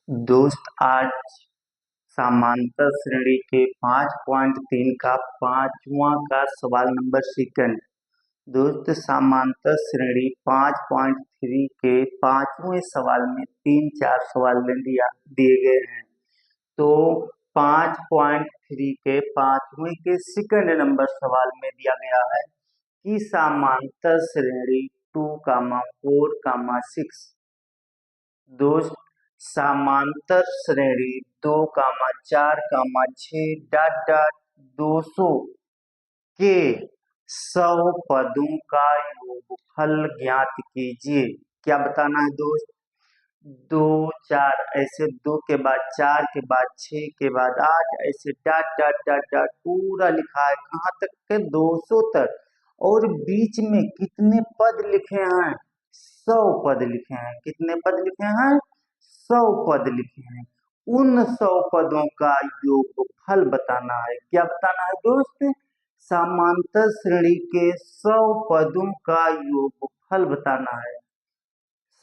दोस्त आज समांतर श्रेणी के 5.3 का पांचवा का सवाल नंबर सेकंड। दोस्त समांतर श्रेणी 5.3 के पांचवें सवाल में तीन चार सवाल दिए गए हैं। तो 5.3 के पांचवें के सेकंड नंबर सवाल में दिया गया है कि समांतर श्रेणी 2, 4, 6 समांतर श्रेणी 2, 4, 6 डॉट डॉट 200 के 100 पदों का योगफल ज्ञात कीजिए। क्या बताना है दोस्त? 2, 4 ऐसे 2 के बाद 4 के बाद 6 के बाद 8 ऐसे डॉट डॉट डॉट डॉट पूरा लिखा है कहाँ तक के 200 तक। और बीच में कितने पद लिखे हैं? 100 पद लिखे हैं। कितने पद लिखे हैं? 100 पद लिखे हैं। उन 100 पदों का योगफल बताना है। क्या बताना है दोस्त? समांतर श्रेणी के 100 पदों का योगफल बताना है।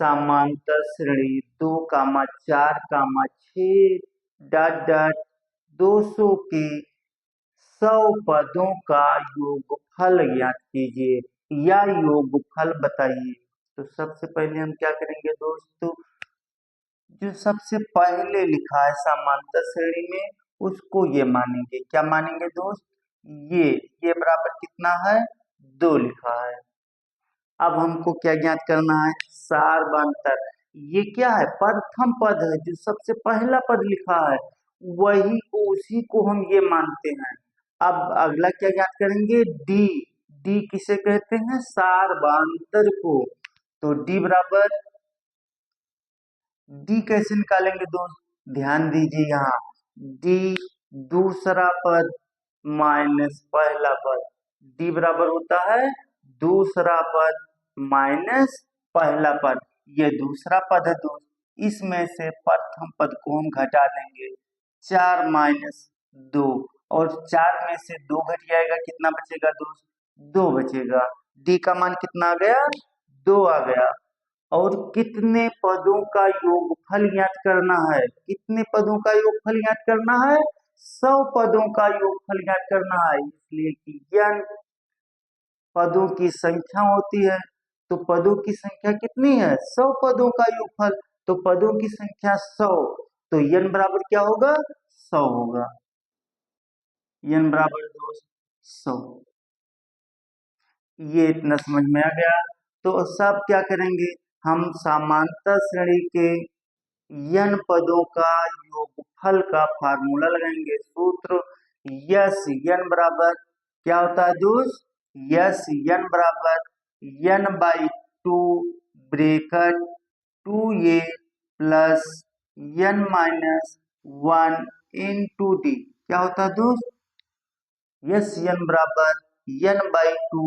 समांतर श्रेणी 2, 4, 6 डॉट डॉट 200 के 100 पदों का योगफल ज्ञात कीजिए या योगफल बताइए। तो सबसे पहले हम क्या करेंगे दोस्तों? जो सबसे पहले लिखा है समांतर श्रेणी में उसको ये मानेंगे। क्या मानेंगे दोस्त? ये बराबर कितना है? 2 लिखा है। अब हमको क्या ज्ञात करना है? सारवांतर। ये क्या है? प्रथम पद है, जो सबसे पहला पद लिखा है वही को उसी को हम ये मानते हैं। अब अगला क्या ज्ञात करेंगे? डी। डी किसे कहते हैं? सारवांतर को। तो डी बराबर डी कैसे निकालेंगे दोस्त? ध्यान दीजिए यहाँ डी दूसरा पद माइनस पहला पद। डी बराबर होता है दूसरा पद माइनस पहला पद। ये दूसरा पद है दोस्त। इसमें से प्रथम पद को हम घटा देंगे। 4 माइनस 2 और 4 में से 2 घट जाएगा। कितना बचेगा दोस्त? 2 बचेगा। डी का मान कितना आ गया? 2 आ गया। और कितने पदों का योगफल ज्ञात करना है? कितने पदों का योगफल ज्ञात करना है? 100 पदों का योगफल ज्ञात करना है। इसलिए कि n पदों की संख्या होती है। तो पदों की संख्या कितनी है? 100 पदों का योगफल। तो पदों की संख्या 100। तो n बराबर क्या होगा? 100 होगा। n बराबर 100। ये इतना समझ में आ गया। तो सब क्या करेंगे? हम समांतर श्रेणी के n पदों का योगफल का फार्मूला लगाएंगे। सूत्र यस n बराबर क्या होता है दोस्त? यस n बराबर n/2 bracket 2a plus n-1 into D. क्या होता है दोस्त? यस n बराबर n/2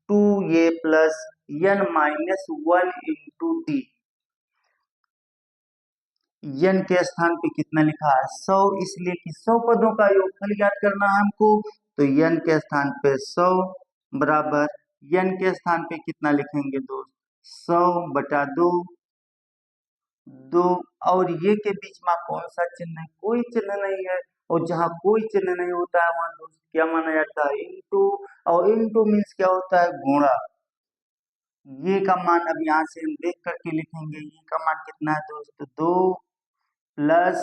2a plus n-1 into D. n के स्थान पे कितना लिखा है? 100, इसलिए कि 100 पदों का योगफल ज्ञात करना है हमको। तो n के स्थान पे 100 बराबर n के स्थान पे कितना लिखेंगे दोस्त? 100/2। 2 और ये के बीच में कौन सा चिन्ह है? कोई चिन्ह नहीं है। और जहाँ कोई चिन्ह नहीं होता है वहां दोस्त क्या माना जाता है? इंटू। और इंटू मीन्स क्या होता है? गुणा। ये का मान अब यहाँ से हम देख करके लिखेंगे। ये का मान कितना है दोस्त? 2 प्लस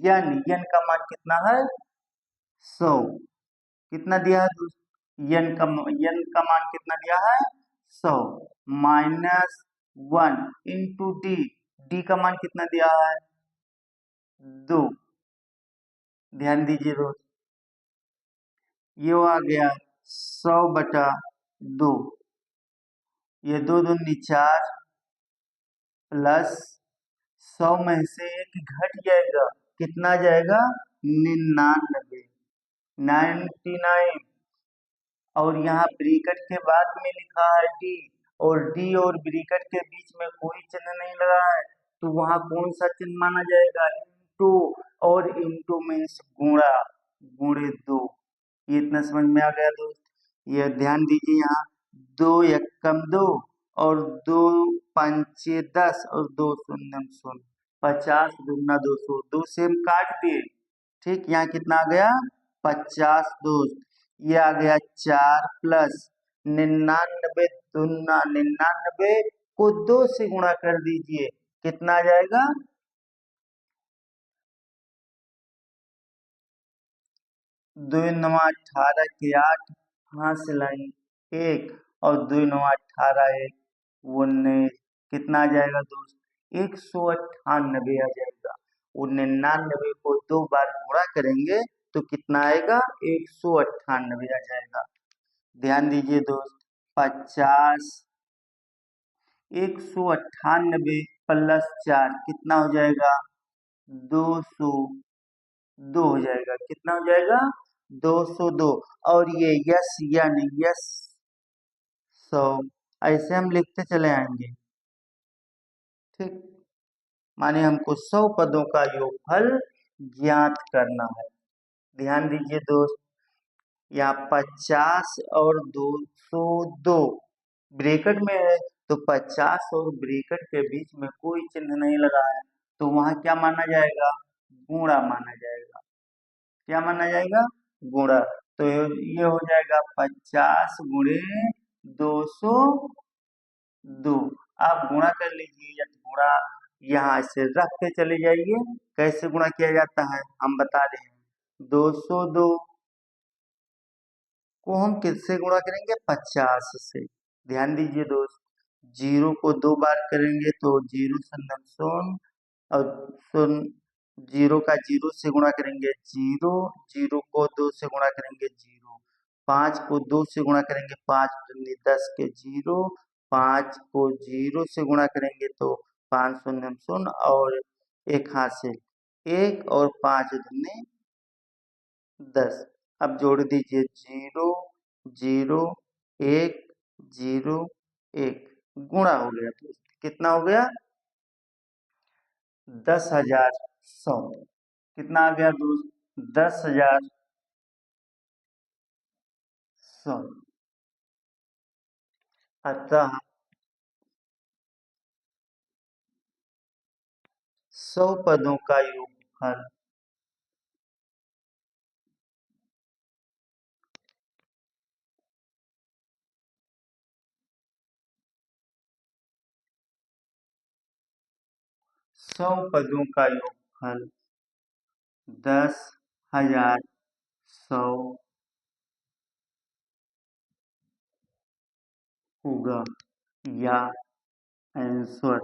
n का मान कितना है? 100। कितना दिया है दोस्त? n का मान कितना दिया है? 100 माइनस 1 इंटू डी। डी का मान कितना दिया है? 2। ध्यान दीजिए दोस्त, ये आ गया 100/2। ये 2 दूनी 4 प्लस 100 में से एक घट जाएगा। कितना जाएगा? 99 99। और यहाँ ब्रैकेट के बाद में लिखा है डी। और डी और ब्रैकेट के बीच में कोई चिन्ह नहीं लगा है। तो वहां कौन सा चिन्ह माना जाएगा? इंटू। और इंटू मीन्स गुणा। गुणे 2। ये इतना समझ में आ गया दोस्त। ये ध्यान दीजिए यहाँ 2 एकम 2 और 2 पंचे 10 और 2 शून्यम 0। 50 दूना 200, दो से हम काट दिए। ठीक, यहाँ कितना आ गया 50 दोस्त, ये आ गया 4 प्लस 99 दूना 99 को 2 से गुणा कर दीजिए, कितना आ जाएगा 2 9 18 के 8, हाथ से लाई एक, और 2 9 18 एक 19, कितना आ जाएगा दोस्त 198 आ जाएगा। वो 99 को 2 बार गुणा करेंगे तो कितना आएगा 198 आ जाएगा। ध्यान दीजिए दोस्त, 50 198 प्लस 4 कितना हो जाएगा 202 हो जाएगा। कितना हो जाएगा 202, और ये यस यानी यस 100, ऐसे हम लिखते चले आएंगे। ठीक, माने हमको 100 पदों का योगफल ज्ञात करना है। ध्यान दीजिए दोस्त, यहाँ 50 और 202 ब्रैकेट में है, तो 50 और ब्रैकेट के बीच में कोई चिन्ह नहीं लगा है, तो वहां क्या माना जाएगा गुणा माना जाएगा। क्या माना जाएगा गुणा। तो ये हो जाएगा 50 गुणे 202। आप गुणा कर लीजिए, या गुणा यहाँ से रख के चले जाइए। कैसे गुणा किया जाता है हम बता रहे हैं। 202 को हम किससे गुणा करेंगे 50 से। ध्यान दीजिए दोस्त, 0 को 2 बार करेंगे तो 0 शून्य शून्य, और शून्य 0 का 0 से गुणा करेंगे 0, 0 को 2 से गुणा करेंगे 0, 5 को 2 से गुणा करेंगे 5 दूनी 10 के 0, 5 को 0 से गुणा करेंगे तो 5 शून्य शून्य, और एक हासिल 1, और 5 दूनी 10। अब जोड़ दीजिए 0 0 1 0 1, गुणा हो गया तो कितना हो गया 10,100। कितना आ गया दोस्त 10,100। अतः 100 पदों का योगफल 100 पदों का योगफल 10,100 होगा, या आंसर